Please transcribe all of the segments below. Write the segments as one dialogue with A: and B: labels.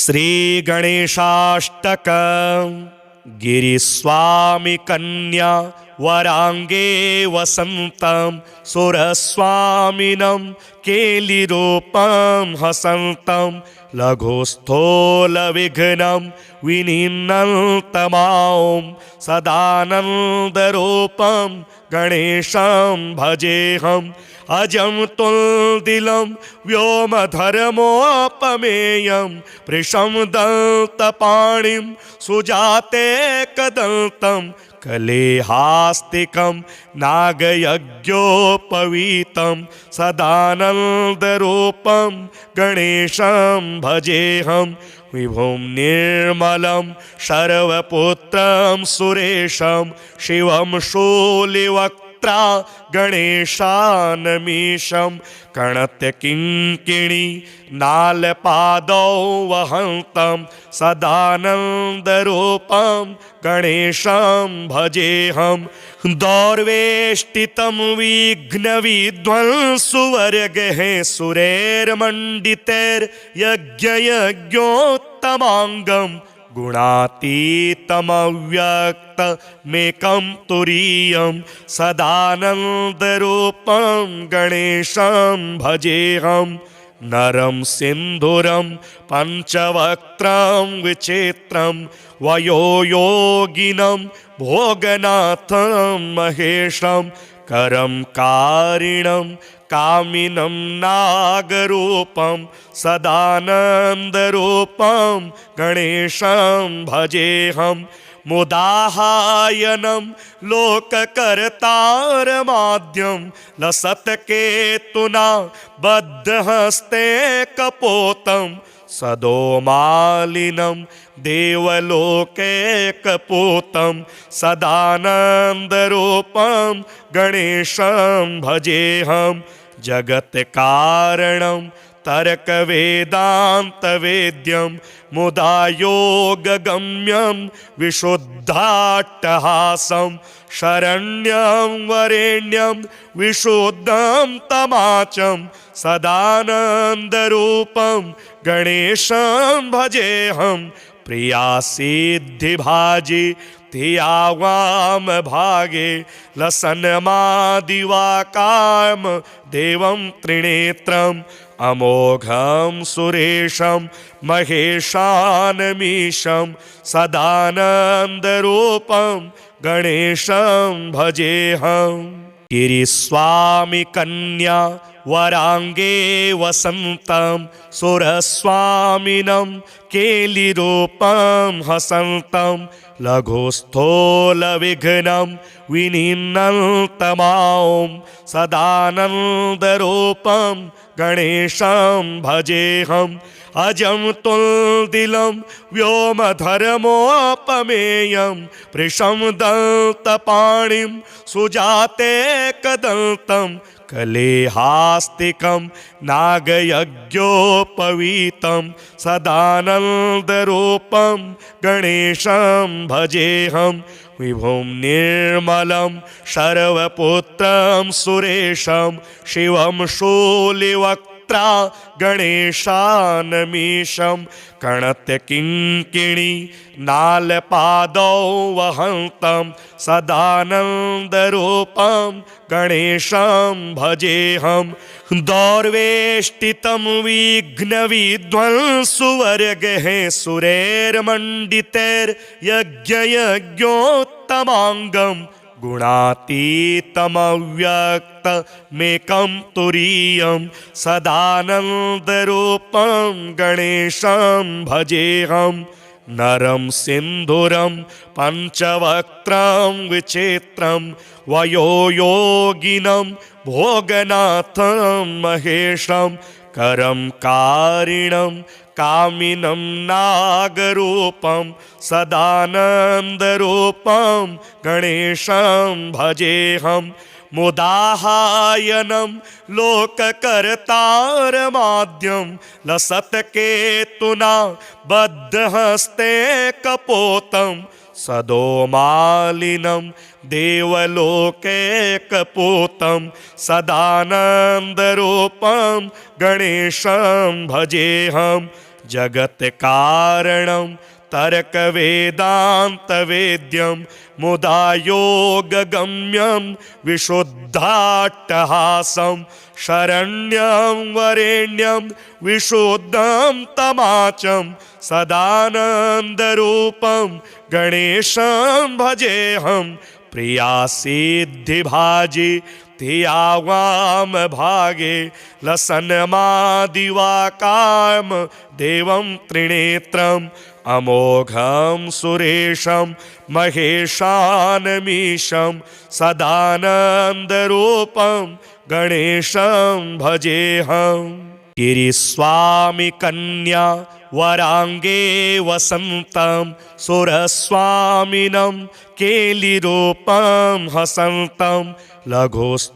A: श्रीगणेशाष्टक गिरिस्वामी कन्या वरांगे वसन्तं सुरस्वामिनं केलिरूपं हसन्तं लघुस्थूलविघ्नं विनिन्नन्तमां सदानन्दरूपं गणेशं भजेऽहम् अजं तुल्दिलं व्योमधर्मोपमेयं वृषं दन्तपाणिं सुजातेकदन्तं कलेहास्तिकं नागयज्ञोपवीतं सदानन्दरूपं गणेशं भजेऽहं विभुं निर्मलं सर्वपुत्रं सुरेशं शिवं शूलिवक्त्रं गणेशानमीशं कणत्यकिङ्किणी नालपादौ वहन्तं सदानन्दरूपं गणेशं भजेऽहं दौर्वेष्टितं विघ्नविध्वंसुवर्गः सुरैर्मण्डितैर्यज्ञयज्ञोत्तमाङ्गं गुणातीतमव्यक्तमेकं तुरीयं सदानन्दरूपं गणेशं भजेऽहं नरं सिन्धुरं पञ्चवक्त्रं विचित्रं वयोयोगिनं भोगनाथं महेशं करं कारिणं कामिनं नागरूपं सदानन्दरूपं गणेशं भजेऽहं मुदाहायनं लोककर्तारमाद्यं लसत्केतुना बद्धहस्ते कपोतं सदोमालिनं देवलोकैकपूतं सदानन्दरूपं गणेशं भजेऽहं जगत्कारणं तर्कवेदान्तवेद्यं मुदा योगगम्यं विशुद्धाट्टहासं शरण्यं वरेण्यं विशुद्धं तमाचं सदानन्दरूपं गणेशं भजेऽहं प्रिया सिद्धिभाजी धिया वाम भागे लसन्मादिवाकाम देवं त्रिनेत्रम् अमोघं सुरेशं महेशानमीशं सदानन्दरूपं गणेशं भजेऽहं गिरिस्वामी कन्या वरांगे वसन्तं सुरस्वामिनं केलिरूपं हसन्तं लघुस्थूलविघ्नं विनिन्नन्तमां सदानन्दरूपं गणेशं भजेऽहम् अजं तुल्दिलं व्योमधर्मोपमेयं वृषं दन्तपाणिं सुजातेकदन्तं कलेहास्तिकं नागयज्ञोपवीतं सदानन्दरूपं गणेशं भजेऽहं विभुं निर्मलं सर्वपुत्रं सुरेशं शिवं शूलिवक्त्रा गणेशानमीशं कणत्यकिङ्किणी नालपादौ वहन्तं सदानन्दरूपं गणेशं भजेऽहं दौर्वेष्टितं विघ्नविध्वंसुवर्गः सुरैर्मण्डितैर्यज्ञयज्ञोत्तमाङ्गं गुणातीतमव्यक्तमेकं तुरीयं सदानन्दरूपं गणेशं भजेऽहं नरं सिन्धुरं पञ्चवक्त्रं विचित्रं वयोयोगिनं भोगनाथं महेशं करं कारिणं कामिनं नागरूपं सदानन्दरूपं गणेशं भजेऽहं मुदाहायनं लोककर्तारमाद्यं लसत्केतुना बद्धहस्ते कपोतं सदोमालिनं देवलोकैकपूतं सदानन्दरूपं गणेशं भजेऽहं जगत्कारणं तर्कवेदान्तवेद्यं मुदा योगगम्यं विशुद्धाट्टहासं शरण्यं वरेण्यं विशुद्धं तमाचं सदानन्दरूपं गणेशं भजेऽहं प्रियासिद्धिभाजि धिया वाम भागे लसन्मादिवाकाम देवं त्रिनेत्रम् अमोघं सुरेशं महेशानमीशं सदानन्दरूपं गणेशं भजेऽहम् गिरिस्वामी कन्या वरांगे वसन्तं सुरस्वामिनं केलिरूपं हसन्तं लघुस्थूलविघ्नं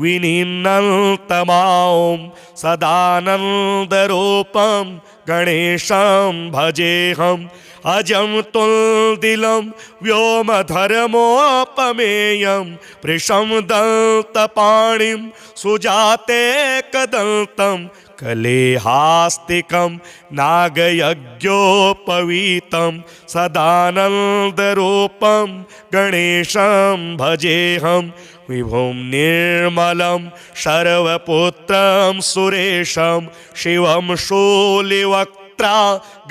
A: विनिन्नन्तमां सदानन्दरूपं गणेशं भजेऽहम् अजं तुल्दिलं व्योमधर्मोपमेयं वृषं दन्तपाणिं सुजातेकदन्तं कलेहास्तिकं नागयज्ञोपवीतं सदानन्दरूपं गणेशं भजेऽहं विभुं निर्मलं शर्वपुत्रं सुरेशं शिवं शूलिवक्त्रा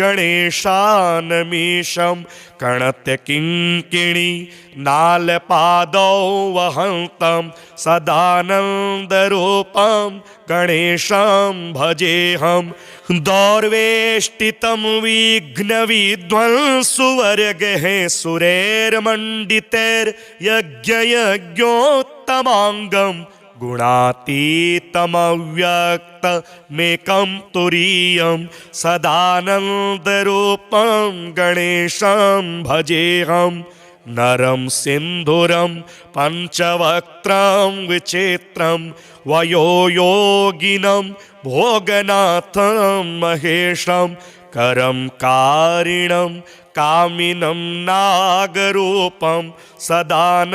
A: गणेशानमीशं कणत्यकिङ्किणी नालपादौ वहन्तं सदानन्दरूपं गणेशं भजेऽहं दौर्वेष्टितं विघ्नविध्वंसुवर्गः सुरैर्मण्डितैर्यज्ञयज्ञोत्तमाङ्गं गुणातीतमव्यक्तमेकं तुरीयं सदानन्दरूपं गणेशं भजेऽहं नरं सिन्धुरं पञ्चवक्त्रं विचित्रं वयोयोगिनं भोगनाथं महेशं करं कारिणं कामिनं नागरूपं सदानन्दरूपं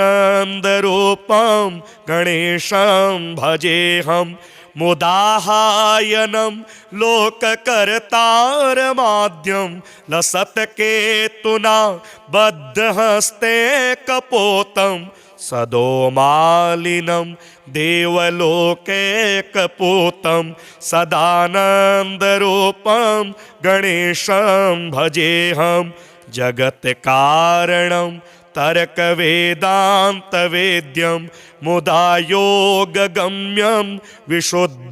A: गणेशं भजेऽहं मुदाहायनं लोककर्तारमाद्यं लसत्केतुना बद्धहस्ते कपोतं सदोमालिनं देवलोकैकपूतं सदानन्दरूपं गणेशं भजेऽहं जगत्कारणं तर्कवेदान्तवेद्यं मुदा योगगम्यं विशुद्धाट्टहासं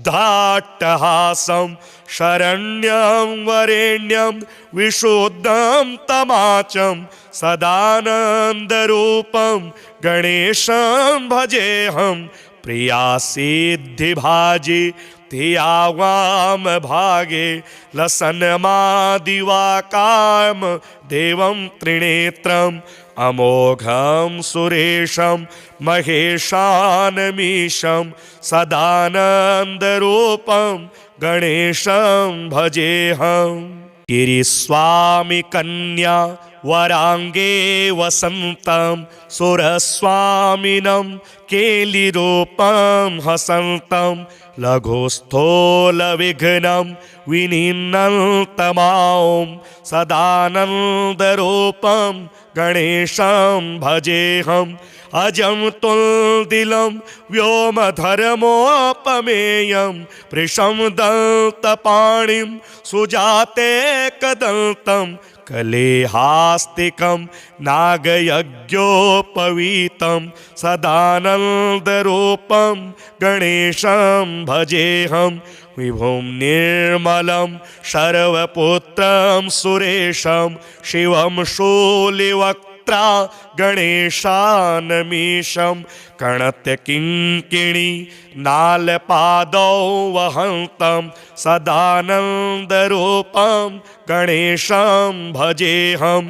A: शरण्यं वरेण्यं विशुद्धं तमाचं सदानन्दरूपं गणेशं भजेऽहं प्रियासिद्धिभाजि धिया वाम भागे लसन्मादिवाकाम देवं त्रिनेत्रम् अमोघं सुरेशं महेशानमीशं सदानन्दरूपं गणेशं भजेऽहम् गिरिस्वामी कन्या वरांगे वसन्तं सुरस्वामिनं केलिरूपं हसन्तं लघुस्थूलविघ्नं विनिन्नन्तमां सदानन्दरूपं गणेशं भजेऽहम् अजं तुल्दिलं व्योमधर्मोपमेयं वृषं दन्तपाणिं सुजातेकदन्तं कलेहास्तिकं नागयज्ञोपवीतं सदानन्दरूपं गणेशं भजेऽहं विभुं निर्मलं शर्वपुत्रं सुरेशं शिवं शूलिवक्त्रा गणेशानमीशं कणत्यकिङ्किणी नालपादौ वहन्तं सदानन्दरूपं गणेशं भजेऽहं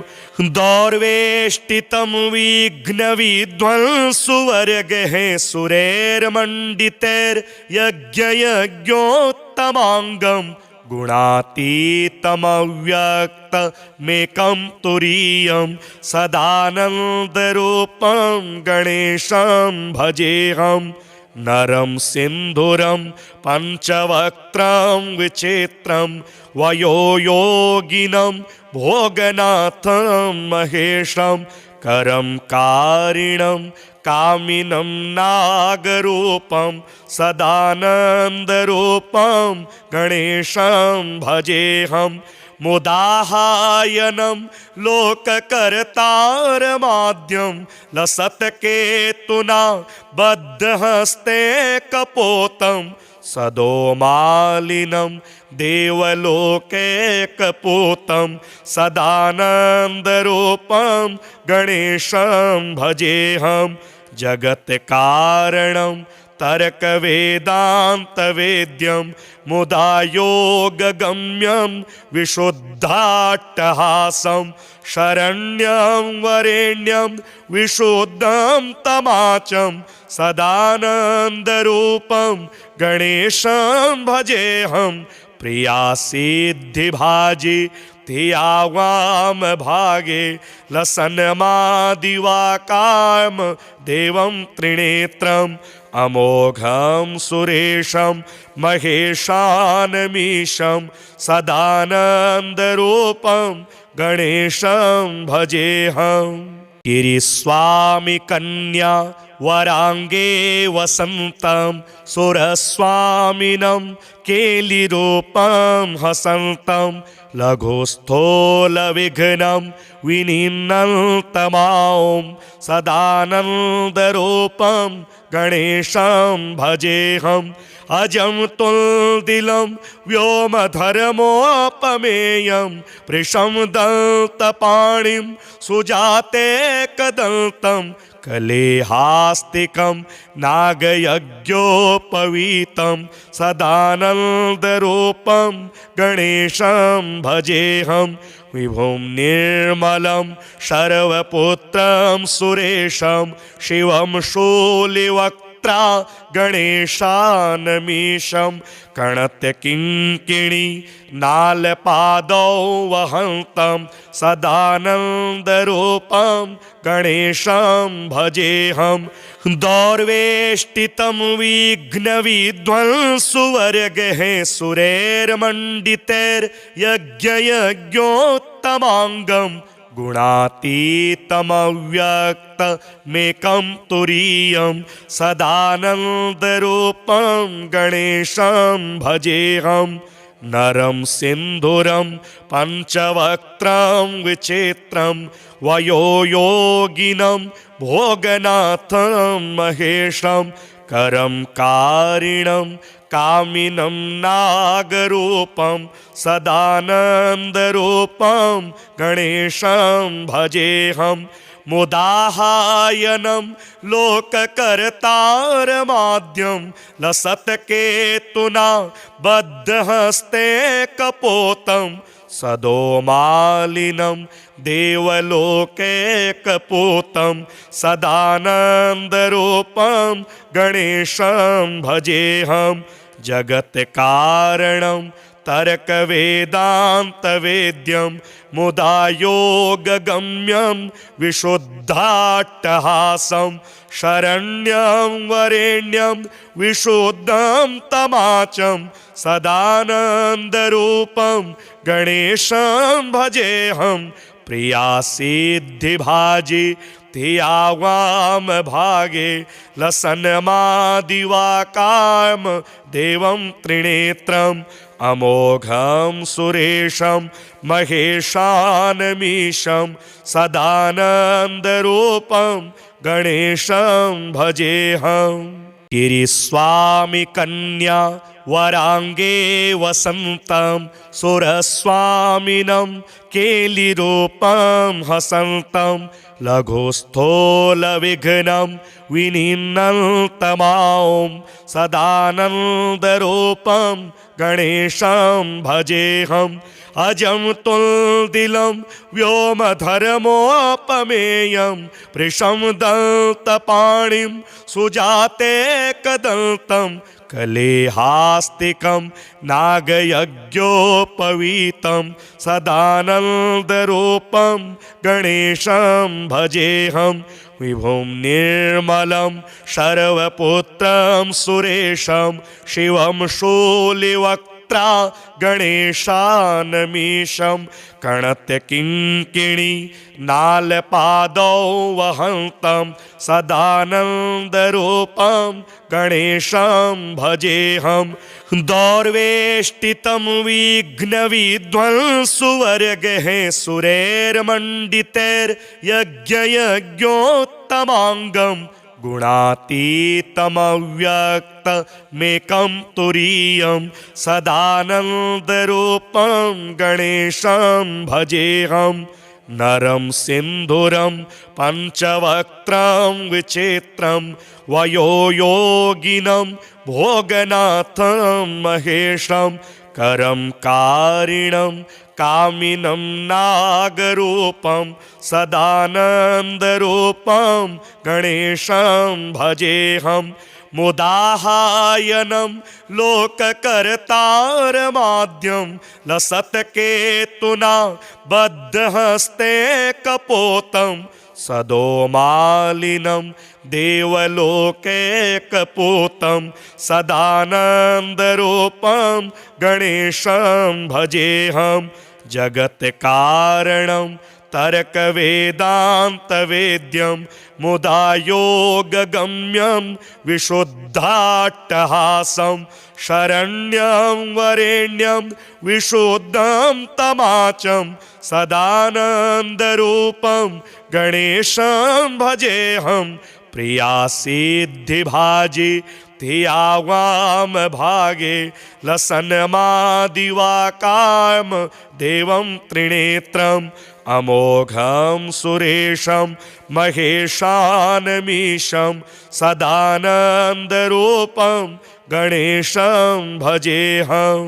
A: दौर्वेष्टितं विघ्नविध्वंसुवर्गः सुरैर्मण्डितैर्यज्ञयज्ञोत्तमाङ्गं गुणातीतमव्यक्तमेकं तुरीयं सदानन्दरूपं गणेशं भजेऽहं नरं सिन्धुरं पञ्चवक्त्रं विचित्रं वयोयोगिनं भोगनाथं महेशं करं कारिणं कामिनं नागरूपं सदानन्दरूपं गणेशं भजेऽहं मुदाहायनं लोककर्तारमाद्यं लसत्केतुना बद्धहस्ते कपोतं सदोमालिनं देवलोकैकपूतं सदानन्दरूपं गणेशं भजेऽहं जगत्कारणं तर्कवेदान्तवेद्यं मुदा योगगम्यं विशुद्धाट्टहासं शरण्यं वरेण्यं विशुद्धं तमाचं सदानन्दरूपं गणेशं भजेऽहं प्रिया सिद्धिभाजी धिया वाम भागे लसन्मादिवाकाम देवं त्रिनेत्रम् अमोघं सुरेशं महेशानमीशं सदानन्दरूपं गणेशं भजेऽहं गिरिस्वामी कन्या वरांगे वसन्तं सुरस्वामिनं केलिरूपं हसन्तं लघुस्थूलविघ्नं विनिन्नन्तमां सदानन्दरूपं गणेशं भजेऽहं अजं तुल्दिलं व्योमधर्मोपमेयं वृषं दन्तपाणिं सुजातेकदन्तं कलेहास्तिकं नागयज्ञोपवीतं सदानन्दरूपं गणेशं भजेऽहं विभुं निर्मलं शर्वपुत्रं सुरेशं शिवं शूलिवक्त्रा गणेशानमीशं कणत्यकिङ्किणी नालपादौ वहन्तं सदानन्दरूपं गणेशं भजेऽहं दौर्वेष्टितं विघ्नविध्वंसुवर्गहे सुरैर्मण्डितैर्यज्ञयज्ञोत्तमाङ्गं गुणातीतमव्यक्तमेकं तुरीयं सदानन्दरूपं गणेशं भजेऽहं नरं सिन्धुरं पञ्चवक्त्रं विचित्रं वयोयोगिनं भोगनाथं महेशं करं कारिणं कामिनं नागरूपं सदानन्दरूपं गणेशं भजेऽहं मुदाहायनं लोककर्तारमाद्यं लसत्केतुना बद्धहस्ते कपोतं सदोमालिनं देवलोकैकपूतं सदानन्दरूपं गणेशं भजेऽहं जगत्कारणं तर्कवेदान्तवेद्यं मुदा योगगम्यं विशुद्धाट्टहासं शरण्यं वरेण्यं विशुद्धं तमाचं सदानन्दरूपं गणेशं भजेऽहं प्रिया सिद्धिभाजी धिया वाम भागे लसन्मादिवाकाम देवं त्रिनेत्रम् अमोघं सुरेशं महेशानमीशं सदानन्दरूपं गणेशं भजेऽहं गिरिस्वामी कन्या वरांगे वसन्तं सुरस्वामिनं केलिरूपं हसन्तं लघुस्थूलविघ्नं विनिन्नन्तमां सदानन्दरूपं गणेशं भजेऽहं अजं तुल्दिलं व्योमधर्मोपमेयं वृषं दन्तपाणिं सुजातेकदन्तं कलेहास्तिकं नागयज्ञोपवीतं सदानन्दरूपं गणेशं भजेऽहं विभुं निर्मलं सर्वपुत्रं सुरेशं शिवं शूलिवक्त्रा गणेशानमीशं कणत्यकिङ्किणी नालपादौ वहन्तं सदानन्दरूपं गणेशं भजेऽहं दौर्वेष्टितं विघ्नविध्वंसुवर्गः सुरैर्मण्डितैर्यज्ञयज्ञोत्तमाङ्गं गुणातीतमव्यक्तमेकं तुरीयं सदानन्दरूपं गणेशं भजेऽहं नरं सिन्धुरं पञ्चवक्त्रं विचित्रं वयोयोगिनं भोगनाथं महेशं करं कारिणं कामिनं नागरूपं सदानन्दरूपं गणेशं भजेऽहं मुदाहायनं लोककर्तारमाद्यं लसत्केतुना बद्धहस्ते कपोतं सदोमालिनं देवलोकैकपूतं सदानन्दरूपं गणेशं भजेऽहं जगत्कारणं तर्कवेदान्तवेद्यं मुदा योगगम्यं विशुद्धाट्टहासं शरण्यं वरेण्यं विशुद्धं तमाचं सदानन्दरूपं गणेशं भजेऽहं प्रिया सिद्धिभाजी धिया वाम भागे लसन्मादिवाकाम देवं त्रिनेत्रम् अमोघं सुरेशं महेशानमीशं सदानन्दरूपं गणेशं भजेऽहं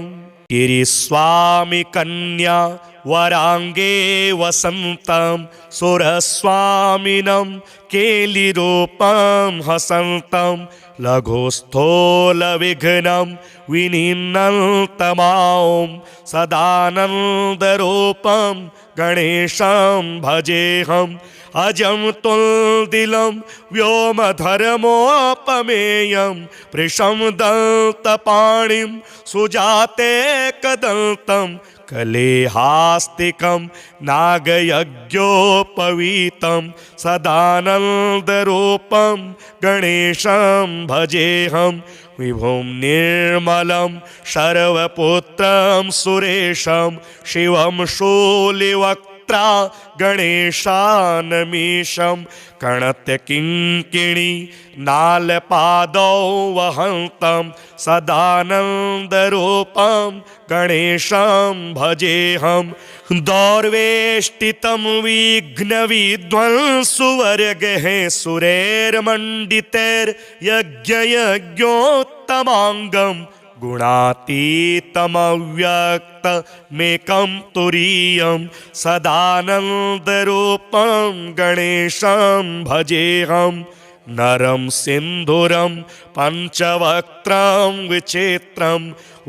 A: गिरिस्वामी कन्या वरांगे वसन्तं सुरस्वामिनं केलिरूपं हसन्तं लघुस्थूलविघ्नं विनिन्नन्तमां सदानन्दरूपं गणेशं भजेऽहं अजं तुल्दिलं व्योमधर्मोपमेयं वृषं दन्तपाणिं सुजातेकदन्तं कलेहास्तिकं नागयज्ञोपवीतं सदानन्दरूपं गणेशं भजेऽहं विभुं निर्मलं सर्वपुत्रं सुरेशं शिवं शूलिवक्त्रा गणेशानमीशं कणत्यकिङ्किणी नालपादौ वहन्तं सदानन्दरूपं गणेशं भजेऽहं दौर्वेष्टितं विघ्नविध्वंसुवर्गः सुरैर्मण्डितैर्यज्ञयज्ञोत्तमाङ्गं गुणातीतमव्यक्तमेकं तुरीयं सदानन्दरूपं गणेशं भजेऽहं नरं सिन्धुरं पञ्चवक्त्रं विचित्रं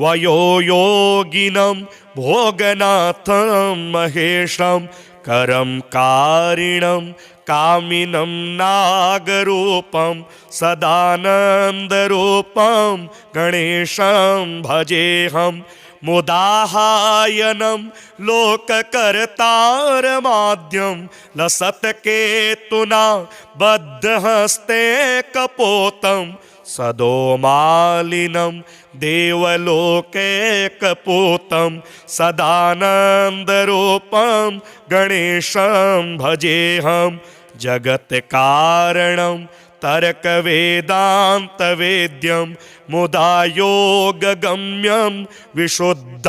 A: वयोयोगिनं भोगनाथं महेशं करं कारिणं कामिनं नागरूपं सदानन्दरूपं गणेशं भजेऽहं मुदाहायनं लोककर्तारमाद्यं लसत्केतुना बद्धहस्ते कपोतं सदोमालिनं देवलोकैकपूतं सदानन्दरूपं गणेशं भजेऽहं जगत्कारणं तर्कवेदान्तवेद्यं मुदा योगगम्यं विशुद्धाट्टहासं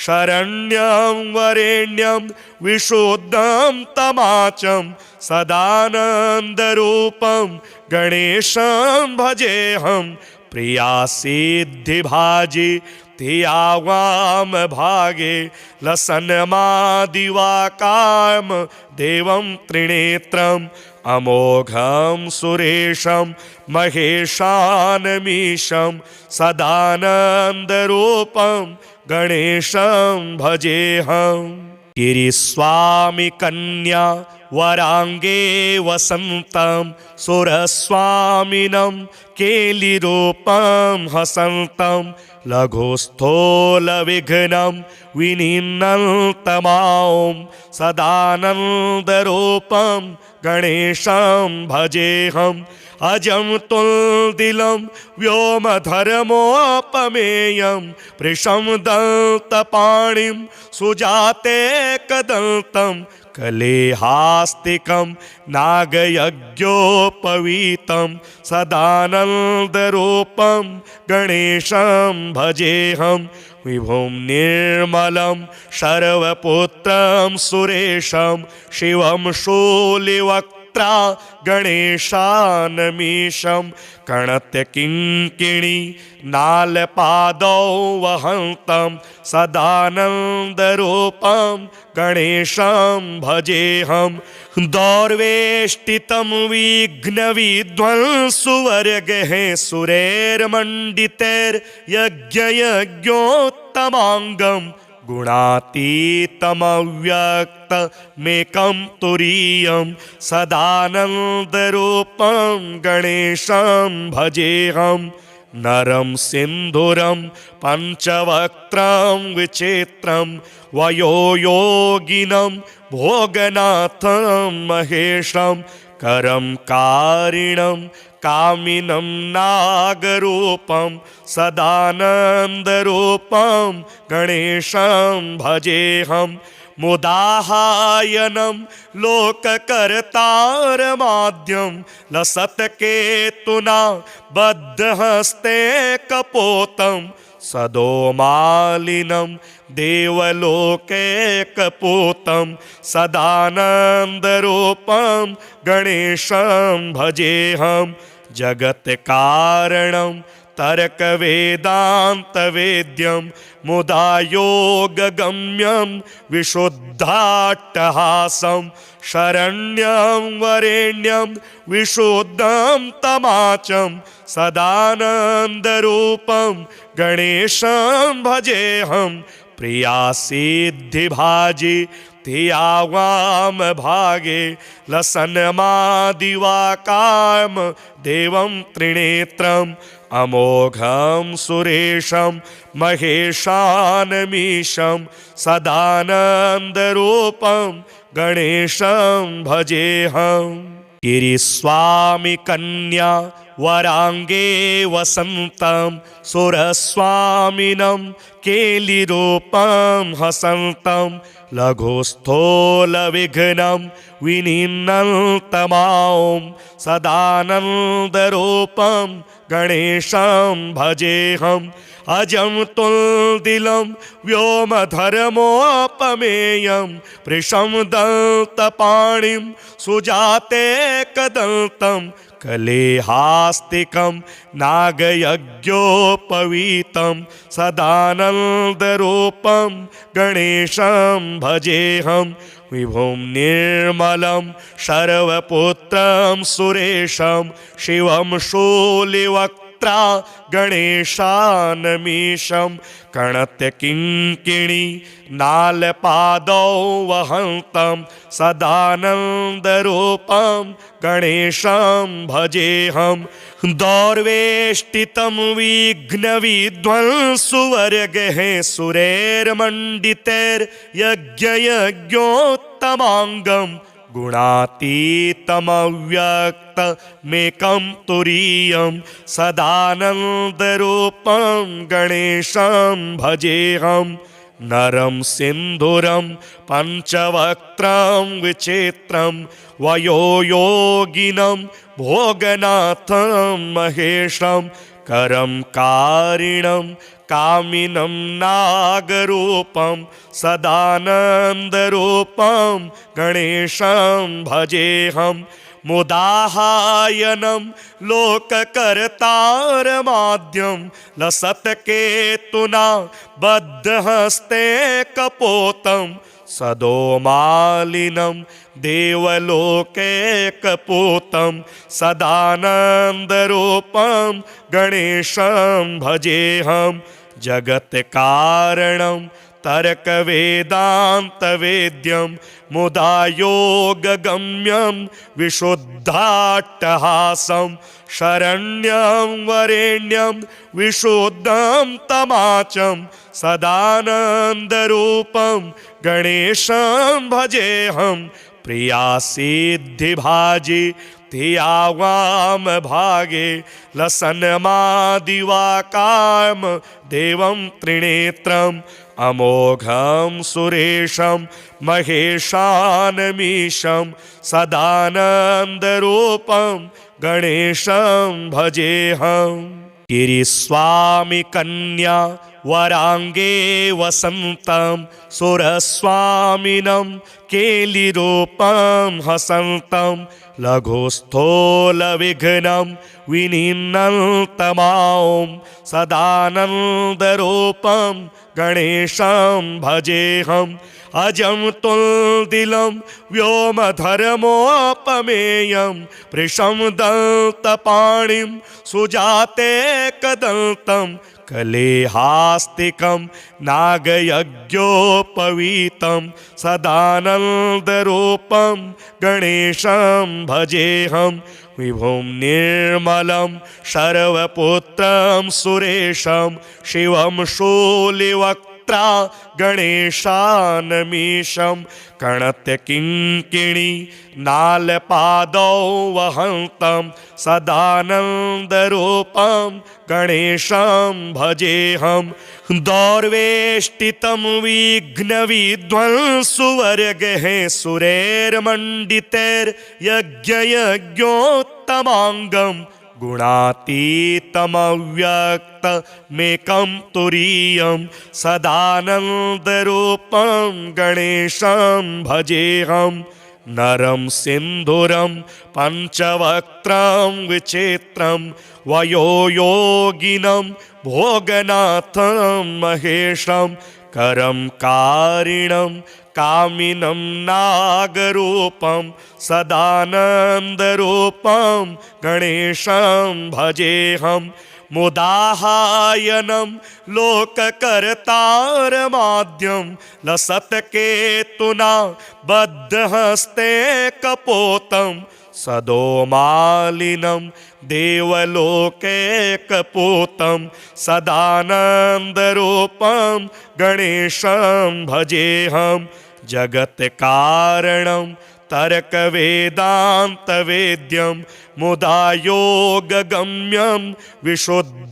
A: शरण्यं वरेण्यं विशुद्धं तमाचं सदानन्दरूपं गणेशं भजेऽहं प्रिया सिद्धिभाजी धिया वाम भागे लसन्मादिवाकाम देवं त्रिनेत्रम् अमोघं सुरेशं महेशानमीशं सदानन्दरूपं गणेशं भजेऽहं गिरिस्वामी कन्या वरांगे वसन्तं सुरस्वामिनं केलिरूपं हसन्तं लघुस्थूलविघ्नं विनिन्नन्तमां सदानन्दरूपं गणेशं भजेऽहम् अजं तुल्दिलं व्योमधर्मोपमेयं वृषं दन्तपाणिं सुजातेकदन्तं कलेहास्तिकं नागयज्ञोपवीतं सदानन्दरूपं गणेशं भजेऽहम् विभुं निर्मलं शर्वपुत्रं सुरेशं शिवं शूलिवक्त्रा गणेशानमीशं कणत्यकिङ्किणी नालपादौ वहन्तं सदानन्दरूपं गणेशं भजेऽहम् दौर्वेष्टितं विघ्नविध्वंसुवर्गः सुरैर्मण्डितैर्यज्ञयज्ञोत्तमाङ्गं गुणातीतमव्यक्तमेकं तुरीयं सदानन्दरूपं गणेशं भजेऽहम् नरं सिन्धुरं पञ्चवक्त्रं विचित्रं वयोयोगिनं भोगनाथं महेशं करं कारिणं कामिनं नागरूपं सदानन्दरूपं गणेशं भजेऽहम् मुदाहायनं लोककर्तारमाद्यं लसत्केतुना बद्धहस्ते कपोतं सदोमालिनं देवलोके कपूतं सदानन्दरूपं गणेशं भजेऽहम् जगत्कारणं तर्कवेदान्तवेद्यं मुदा योगगम्यं विशुद्धाट्टहासं शरण्यं वरेण्यं विशुद्धं तमाचं सदानन्दरूपं गणेशं भजेऽहम् प्रिया सिद्धिभाजी धिया वाम भागे लसन्मादिवाकाम देवं त्रिनेत्रम् अमोघं सुरेशं महेशानमीशं सदानन्दरूपं गणेशं भजेऽहम् गिरिस्वामी कन्या वरांगे वसन्तं सुरस्वामिनं केलिरूपं हसन्तं लघुस्थूलविघ्नं विनिन्नन्तमां सदानन्दरूपं गणेशं भजेऽहम् अजं तुल्दिलं व्योमधर्मोपमेयं वृषं दन्तपाणिं सुजातेकदन्तं कलेहास्तिकं नागयज्ञोपवीतं सदानन्दरूपं गणेशं भजेऽहम् विभुं निर्मलं शर्वपुत्रं सुरेशं शिवं शूलिवक्त्रा गणेशानमीशं कणत्यकिङ्किणी नालपादौ वहन्तं सदानन्दरूपं गणेशं भजेऽहम् दौर्वेष्टितं विघ्नविध्वंसुवर्गः सुरैर्मण्डितैर्यज्ञयज्ञोत्तमाङ्गं गुणातीतमव्यक्तमेकं तुरीयं सदानन्दरूपं गणेशं भजेऽहम् नरं सिन्धुरं पञ्चवक्त्रं विचित्रं वयोयोगिनं भोगनाथं महेशं करं कारिणं कामिनं नागरूपं सदानन्दरूपं गणेशं भजेऽहम् मुदाहायनं लोककर्तारमाद्यं लसत्केतुना बद्धहस्ते कपोतं सदोमालिनं देवलोके कपूतं सदानन्दरूपं गणेशं भजेऽहम् जगत्कारणं तर्कवेदान्तवेद्यं मुदा योगगम्यं विशुद्धाट्टहासं शरण्यं वरेण्यं विशुद्धं तमाचं सदानन्दरूपं गणेशं भजेऽहं प्रियासिद्धिभाजि धिया वाम भागे लसन्मादिवाकाम देवं त्रिनेत्रम् अमोघं सुरेशं महेशानमीशं सदानन्दरूपं गणेशं भजेऽहम् गिरिस्वामी कन्या वरांगे वसन्तं सुरस्वामिनं केलिरूपं हसन्तं लघुस्थूलविघ्नं विनिन्नन्तमां सदानन्दरूपं गणेशं भजेऽहम् अजं तुल्दिलं व्योमधर्मोपमेयं वृषं दन्तपाणिं सुजाते कदन्तं कलेहास्तिकं नागयज्ञोपवीतं सदानन्दरूपं गणेशं भजेऽहं विभुं निर्मलं सर्वपुत्रं सुरेशं शिवं शूलिवक्त्रा गणेशानमीशं कणत्यकिङ्किणी नालपादौ वहन्तं सदानन्दरूपं गणेशं भजेऽहं दौर्वेष्टितं विघ्नविध्वंसुवर्गः सुरैर्मण्डितैर्यज्ञयज्ञोत्तमाङ्गं गुणातीतमव्यक्तमेकं तुरीयं सदानन्दरूपं गणेशं भजेऽहं नरं सिन्धुरं पञ्चवक्त्रं विचित्रं वयोयोगिनं भोगनाथं महेशं करं कारिणं कामिनं नागरूपं सदानन्दरूपं गणेशं भजेऽहं मुदाहायनं लोककर्तारमाद्यं लसत्केतुना बद्धहस्ते कपोतं सदोमालिनं देवलोकैकपूतं सदानन्दरूपं गणेशं भजेऽहं जगत्कारणं तर्कवेदान्तवेद्यं मुदा योगगम्यं विशुद्धाट्टहासं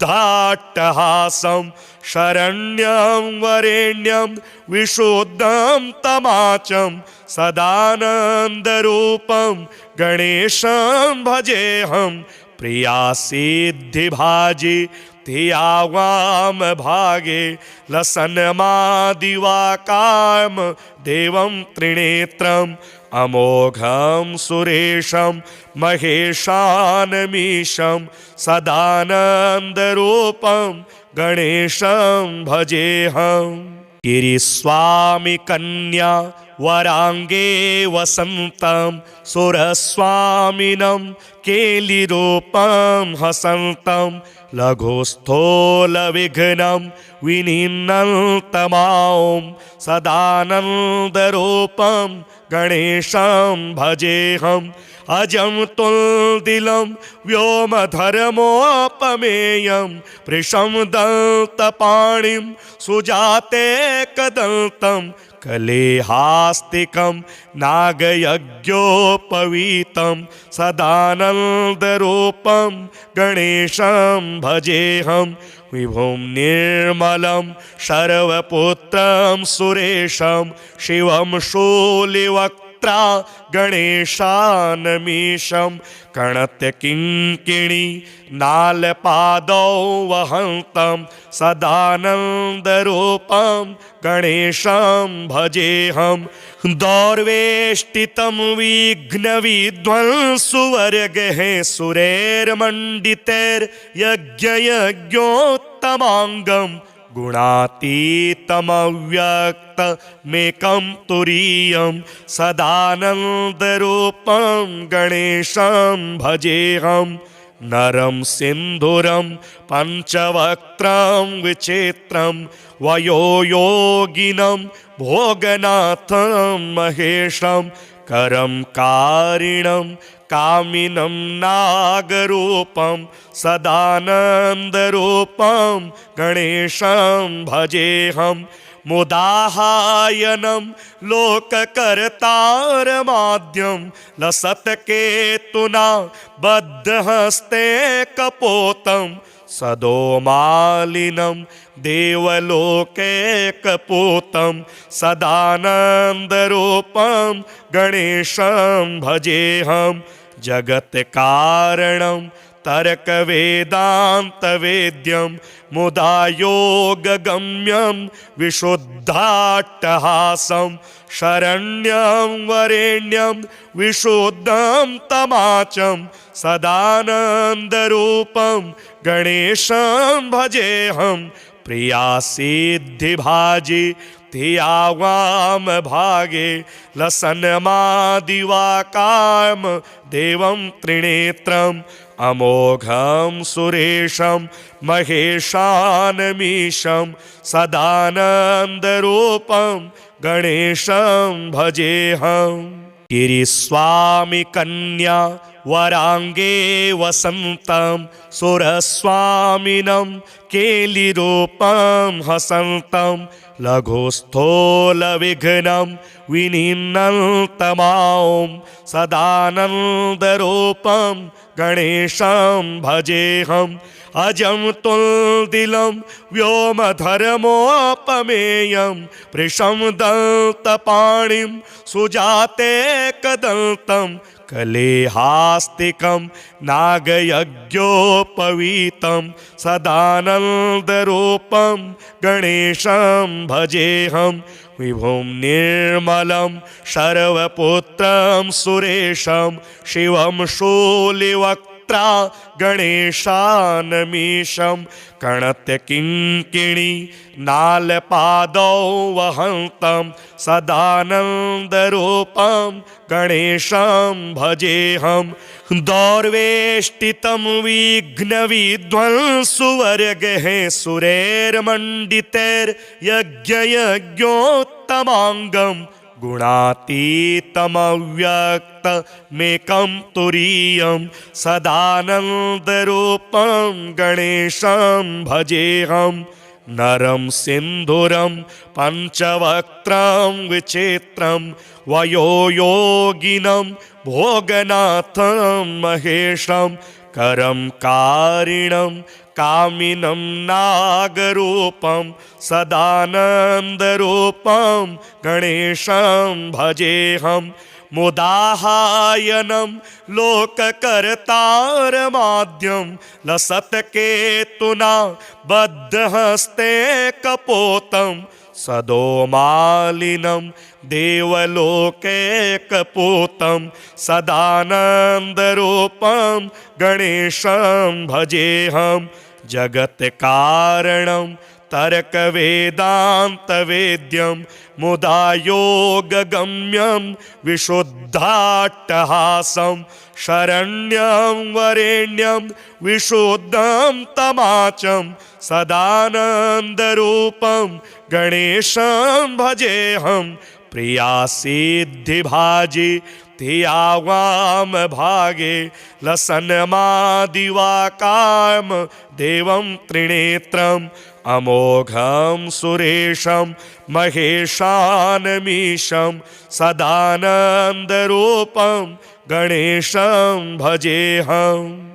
A: शरण्यं वरेण्यं विशुद्धं तमाचं सदानन्दरूपं गणेशं भजेऽहं प्रियासिद्धिभाजि धिया वाम भागे लसन्मादिवाकाम देवं त्रिनेत्रम् अमोघं सुरेशं महेशानमीशं सदानन्दरूपं गणेशं भजेऽहम् गिरिस्वामी कन्या वरांगे वसन्तं सुरस्वामिनं केलिरूपं हसन्तं लघुस्थूलविघ्नं विनिन्नन्तमां सदानन्दरूपं गणेशं भजेऽहम् अजं तुल्दिलं व्योमधर्मोपमेयं वृषं दन्तपाणिं सुजाते कदन्तं कलेहास्तिकं नागयज्ञोपवीतं सदानन्दरूपं गणेशं भजेऽहं विभुं निर्मलं सर्वपुत्रं सुरेशं शिवं शूलिवक्त्रा गणेशानमीशं कणत्यकिङ्किणी नालपादौ वहन्तं सदानन्दरूपं गणेशं भजेऽहं दौर्वेष्टितं विघ्नविध्वंसुवर्गः सुरैर्मण्डितैर्यज्ञयज्ञोत्तमाङ्गं गुणातीतमव्यक्तमेकं तुरीयं सदानन्दरूपं गणेशं भजेऽहं नरं सिन्धुरं पञ्चवक्त्रं विचित्रं वयोयोगिनं भोगनाथं महेशं करं कारिणं कामिनं नागरूपं सदानन्दरूपं गणेशं भजेऽहं मुदाहायनं लोककर्तारमाद्यं लसत्केतुना बद्धहस्ते कपोतं सदोमालिनं देवलोके कपूतं सदानन्दरूपं गणेशं भजेऽहं जगत्कारणं तर्कवेदान्तवेद्यं मुदा योगगम्यं विशुद्धाट्टहासं शरण्यं वरेण्यं विशुद्धं तमाचं सदानन्दरूपं गणेशं भजेऽहं प्रिया सिद्धिभाजी धिया वाम भागे लसन्मादिवाकाम देवं त्रिनेत्रम् अमोघं सुरेशं महेशानमीशं सदानन्दरूपं गणेशं भजेऽहं गिरिस्वामी कन्या वरांगे वसन्तं सुरस्वामिनं केलिरूपं हसन्तं लघुस्थूलविघ्नं विनिन्नन्तमां सदानन्दरूपं गणेशं भजेऽहं अजं तुल्दिलं व्योमधर्मोपमेयं वृषं दन्तपाणिं सुजाते कदन्तं कलेहास्तिकं नागयज्ञोपवीतं सदानन्दरूपं गणेशं भजेऽहं विभुं निर्मलं शर्वपुत्रं सुरेशं शिवं शूलिवक्त्रा गणेशानमीशं कणत्यकिङ्किणी नालपादौ वहन्तं सदानन्दरूपं गणेशं भजेऽहं दौर्वेष्टितं विघ्नविध्वंसुवर्गः सुरैर्मण्डितैर्यज्ञयज्ञोत्तमाङ्गं गुणातीतमव्यक्तमेकं तुरीयं सदानन्दरूपं गणेशं भजेऽहं नरं सिन्धुरं पञ्चवक्त्रं विचित्रं वयोयोगिनं भोगनाथं महेशं करं कारिणं कामिनं नागरूपं सदानन्दरूपं गणेशं भजेऽहं मुदाहायनं लोककर्तारमाद्यं लसत्केतुना बद्धहस्ते कपोतं सदोमालिनं देवलोके कपूतं सदानन्दरूपं गणेशं भजेऽहं जगत्कारणं तर्कवेदान्तवेद्यं मुदा योगगम्यं विशुद्धाट्टहासं शरण्यं वरेण्यं विशुद्धं तमाचं सदानन्दरूपं गणेशं भजेऽहं प्रिया सिद्धिभाजी धिया वाम भागे लसन्मादिवाकाम देवं त्रिनेत्रम् अमोघं सुरेशं महेशानमीशं सदानन्दरूपं गणेशं भजेऽहम्।